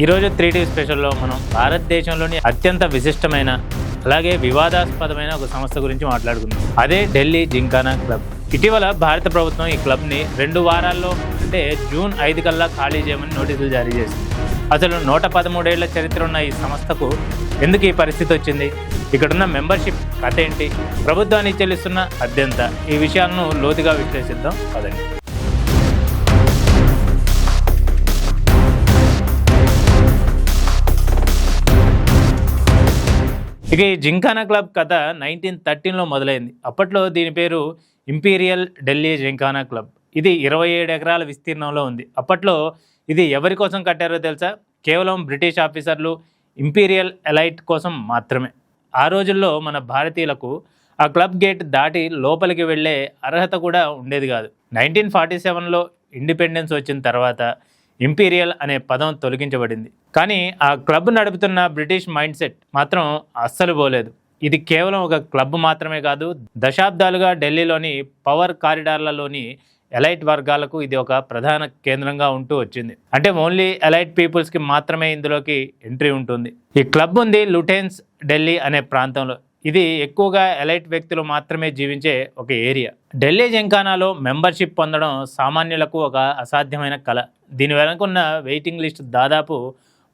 ఈరోజు 3D స్పెషల్లో మనం భారతదేశంలోని అత్యంత విశిష్టమైన అలాగే వివాదాస్పదమైన ఒక సంస్థ గురించి మాట్లాడుకుందాం. అదే ఢిల్లీ జింకానా క్లబ్. ఇటీవల భారత ప్రభుత్వం ఈ క్లబ్ని 2 వారాల్లో అంటే జూన్ 5 కల్లా ఖాళీ చేయమని నోటీసులు జారీ చేసింది. అసలు 113 ఏళ్ల చరిత్ర ఉన్న ఈ సంస్థకు ఎందుకు ఈ పరిస్థితి వచ్చింది, ఇక్కడున్న మెంబర్షిప్ కథ ఏంటి, ప్రభుత్వానికి చెల్లిస్తున్న అద్దెంత, ఈ విషయాలను లోతుగా విశ్లేషిద్దాం పదండి. ఇక ఈ జింకానా క్లబ్ కథ 1913లో మొదలైంది. అప్పట్లో దీని పేరు ఇంపీరియల్ ఢిల్లీ జింకానా క్లబ్. ఇది 27 ఎకరాల విస్తీర్ణంలో ఉంది. అప్పట్లో ఇది ఎవరి కోసం కట్టారో తెలుసా? కేవలం బ్రిటిష్ ఆఫీసర్లు, ఇంపీరియల్ ఎలైట్ కోసం మాత్రమే. ఆ రోజుల్లో మన భారతీయులకు ఆ క్లబ్ గేట్ దాటి లోపలికి వెళ్ళే అర్హత కూడా ఉండేది కాదు. 1947లో ఇండిపెండెన్స్ వచ్చిన తర్వాత ఇంపీరియల్ అనే పదం తొలగించబడింది. కానీ ఆ క్లబ్ నడుపుతున్న బ్రిటిష్ మైండ్ సెట్ మాత్రం అస్సలు పోలేదు. ఇది కేవలం ఒక క్లబ్ మాత్రమే కాదు, దశాబ్దాలుగా ఢిల్లీలోని పవర్ కారిడార్లలోని ఎలైట్ వర్గాలకు ఇది ఒక ప్రధాన కేంద్రంగా ఉంటూ వచ్చింది. అంటే ఓన్లీ ఎలైట్ పీపుల్స్కి మాత్రమే ఇందులోకి ఎంట్రీ ఉంటుంది. ఈ క్లబ్ ఉంది లుటెన్స్ ఢిల్లీ అనే ప్రాంతంలో. ఇది ఎక్కువగా ఎలైట్ వ్యక్తులు మాత్రమే జీవించే ఒక ఏరియా. ఢిల్లీ జింకానాలో మెంబర్షిప్ పొందడం సామాన్యులకు ఒక అసాధ్యమైన కళ. దీని వెనుకున్న వెయిటింగ్ లిస్ట్ దాదాపు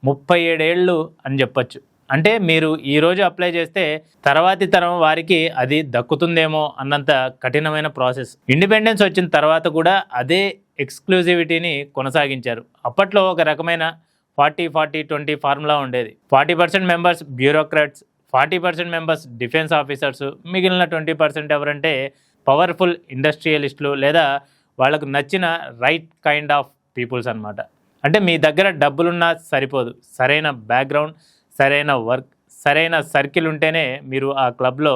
37 ఏళ్ళు అని చెప్పొచ్చు. అంటే మీరు ఈరోజు అప్లై చేస్తే తర్వాతి తరం వారికి అది దక్కుతుందేమో అన్నంత కఠినమైన ప్రాసెస్. ఇండిపెండెన్స్ వచ్చిన తర్వాత కూడా అదే ఎక్స్క్లూజివిటీని కొనసాగించారు. అప్పట్లో ఒక రకమైన 40-40-20 ఫార్ములా ఉండేది. 40% members bureaucrats, 40% members defence officers, మిగిలిన 20% ఎవరంటే పవర్ఫుల్ ఇండస్ట్రియలిస్టులు లేదా వాళ్ళకు నచ్చిన రైట్ కైండ్ ఆఫ్ పీపుల్స్ అన్నమాట. అంటే మీ దగ్గర డబ్బులున్నా సరిపోదు, సరైన బ్యాక్గ్రౌండ్, సరైన వర్క్, సరైన సర్కిల్ ఉంటేనే మీరు ఆ క్లబ్లో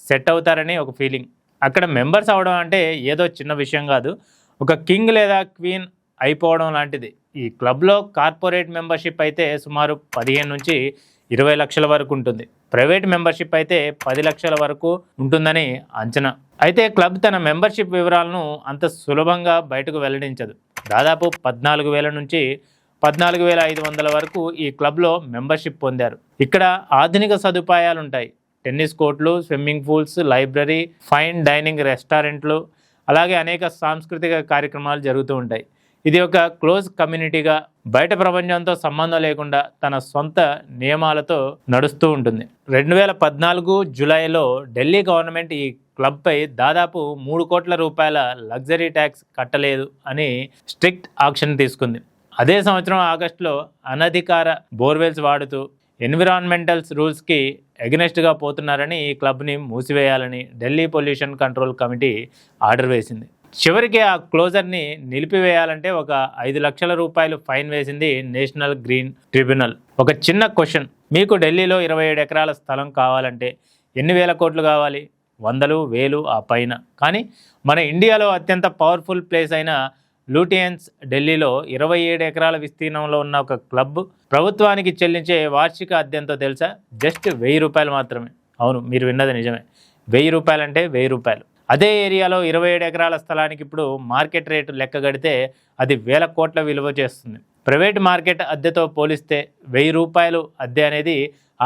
సెట్ అవుతారని ఒక ఫీలింగ్. అక్కడ మెంబర్స్ అవడం అంటే ఏదో చిన్న విషయం కాదు, ఒక కింగ్ లేదా క్వీన్ అయిపోవడం లాంటిది. ఈ క్లబ్లో కార్పొరేట్ మెంబర్షిప్ అయితే సుమారు 15 నుంచి 20 లక్షల వరకు ఉంటుంది. ప్రైవేట్ మెంబర్షిప్ అయితే 10 లక్షల వరకు ఉంటుందని అంచనా. అయితే క్లబ్ తన మెంబర్షిప్ వివరాలను అంత సులభంగా బయటకు వెల్లడించదు. దాదాపు 14,000 నుంచి 14,500 వరకు ఈ క్లబ్లో మెంబర్షిప్ పొందారు. ఇక్కడ ఆధునిక సదుపాయాలు ఉంటాయి. టెన్నిస్ కోర్టులు, swimming pools, library, fine dining రెస్టారెంట్లు, అలాగే అనేక సాంస్కృతిక కార్యక్రమాలు జరుగుతూ ఉంటాయి. ఇది ఒక క్లోజ్ కమ్యూనిటీగా బయట ప్రపంచంతో సంబంధం లేకుండా తన సొంత నియమాలతో నడుస్తూ ఉంటుంది. 2014 జూలైలో ఢిల్లీ గవర్నమెంట్ ఈ క్లబ్పై దాదాపు 3 కోట్ల రూపాయల లగ్జరీ ట్యాక్స్ కట్టలేదు అని స్ట్రిక్ట్ యాక్షన్ తీసుకుంది. అదే సంవత్సరం ఆగస్టులో అనధికార బోర్వెల్స్ వాడుతూ ఎన్విరాన్మెంటల్స్ రూల్స్కి ఎగనెస్ట్గా పోతున్నారని ఈ క్లబ్ని మూసివేయాలని Delhi pollution control committee order వేసింది. చివరికి ఆ క్లోజర్ని నిలిపివేయాలంటే ఒక 5 లక్షల రూపాయలు ఫైన్ వేసింది నేషనల్ గ్రీన్ ట్రిబ్యునల్. ఒక చిన్న క్వశ్చన్, మీకు ఢిల్లీలో 27 ఎకరాల స్థలం కావాలంటే ఎన్ని వేల కోట్లు కావాలి? 100, 1000 ఆ పైన. కానీ మన ఇండియాలో అత్యంత పవర్ఫుల్ ప్లేస్ అయిన లూటియన్స్ ఢిల్లీలో 27 ఎకరాల విస్తీర్ణంలో ఉన్న ఒక క్లబ్ ప్రభుత్వానికి చెల్లించే వార్షిక అద్దెంతో తెలుసా? జస్ట్ 1000 రూపాయలు మాత్రమే. అవును, మీరు విన్నది నిజమే. 1000 రూపాయలు అంటే 1000 రూపాయలు. అదే ఏరియాలో 27 ఎకరాల స్థలానికి ఇప్పుడు మార్కెట్ రేటు లెక్క గడితే అది 1000 కోట్ల విలువ చేస్తుంది. ప్రైవేట్ మార్కెట్ అద్దెతో పోలిస్తే 1000 రూపాయలు అద్దె అనేది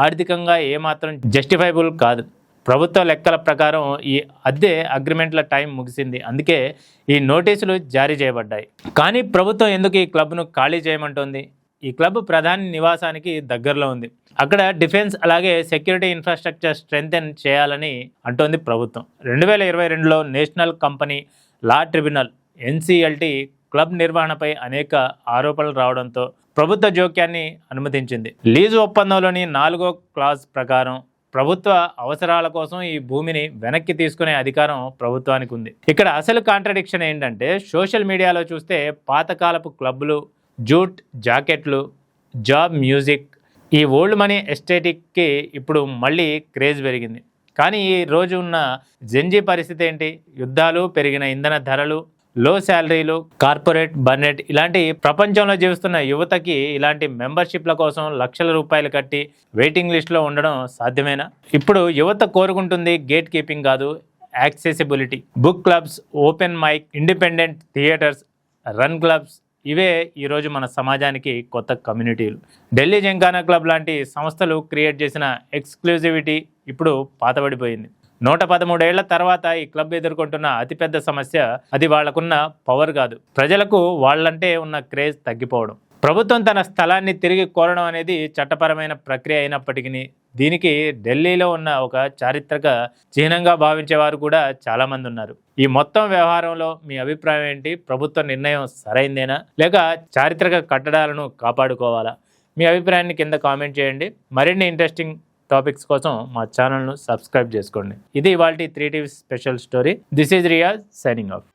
ఆర్థికంగా ఏమాత్రం జస్టిఫైబుల్ కాదు. ప్రభుత్వ లెక్కల ప్రకారం ఈ అద్దె అగ్రిమెంట్ల టైం ముగిసింది. అందుకే ఈ నోటీసులు జారీ చేయబడ్డాయి. కానీ ప్రభుత్వం ఎందుకు ఈ క్లబ్ను ఖాళీ చేయమంటోంది? ఈ క్లబ్ ప్రధాని నివాసానికి దగ్గరలో ఉంది. అక్కడ డిఫెన్స్ అలాగే సెక్యూరిటీ ఇన్ఫ్రాస్ట్రక్చర్ స్ట్రెంథెన్ చేయాలని అంటోంది ప్రభుత్వం. 2022లో national company law tribunal NCLT club నిర్వహణపై అనేక ఆరోపణలు రావడంతో ప్రభుత్వ జోక్యాన్ని అనుమతించింది. లీజు ఒప్పందంలోని 4వ క్లాజ్ ప్రకారం ప్రభుత్వ అవసరాల కోసం ఈ భూమిని వెనక్కి తీసుకునే అధికారం ప్రభుత్వానికి ఉంది. ఇక్కడ అసలు కాంట్రడిక్షన్ ఏంటంటే సోషల్ మీడియాలో చూస్తే పాతకాలపు క్లబ్లు, జూట్ జాకెట్లు, జాబ్ మ్యూజిక్, ఈ ఓల్డ్ మనీ ఎస్టేటిక్కి ఇప్పుడు మళ్ళీ క్రేజ్ పెరిగింది. కానీ ఈ రోజు ఉన్న జెన్జీ పరిస్థితి ఏంటి? యుద్ధాలు, పెరిగిన ఇంధన ధరలు, లో శాలరీలు, కార్పొరేట్ బర్నెట్, ఇలాంటి ప్రపంచంలో జీవిస్తున్న యువతకి ఇలాంటి మెంబర్షిప్ల కోసం లక్షల రూపాయలు కట్టి వెయిటింగ్ లిస్ట్లో ఉండడం సాధ్యమేనా? ఇప్పుడు యువత కోరుకుంటుంది గేట్ కీపింగ్ కాదు, accessibility. Book clubs, open mic, independent theatres, run clubs, ఇవే ఈరోజు మన సమాజానికి కొత్త కమ్యూనిటీలు. ఢిల్లీ జింకానా క్లబ్ లాంటి సంస్థలు క్రియేట్ చేసిన ఎక్స్క్లూజివిటీ ఇప్పుడు పాతబడిపోయింది. 113 ఏళ్ల తర్వాత ఈ క్లబ్ ఎదుర్కొంటున్న అతిపెద్ద సమస్య అది వాళ్లకున్న పవర్ కాదు, ప్రజలకు వాళ్ళంటే ఉన్న క్రేజ్ తగ్గిపోవడం. ప్రభుత్వం తన స్థలాన్ని తిరిగి కోరడం అనేది చట్టపరమైన ప్రక్రియ అయినప్పటికీ దీనికి ఢిల్లీలో ఉన్న ఒక చారిత్రక చిహ్నంగా భావించేవారు కూడా చాలామంది ఉన్నారు. ఈ మొత్తం వ్యవహారంలో మీ అభిప్రాయం ఏంటి? ప్రభుత్వ నిర్ణయం సరైందేనా, లేక చారిత్రక కట్టడాలను కాపాడుకోవాలా? మీ అభిప్రాయాన్ని కింద కామెంట్ చేయండి. మరిన్ని ఇంట్రెస్టింగ్ టాపిక్స్ కోసం మా ఛానల్ను సబ్స్క్రైబ్ చేసుకోండి. ఇది ఇవాల్టి 3 TV special story. This is Riyaz signing off.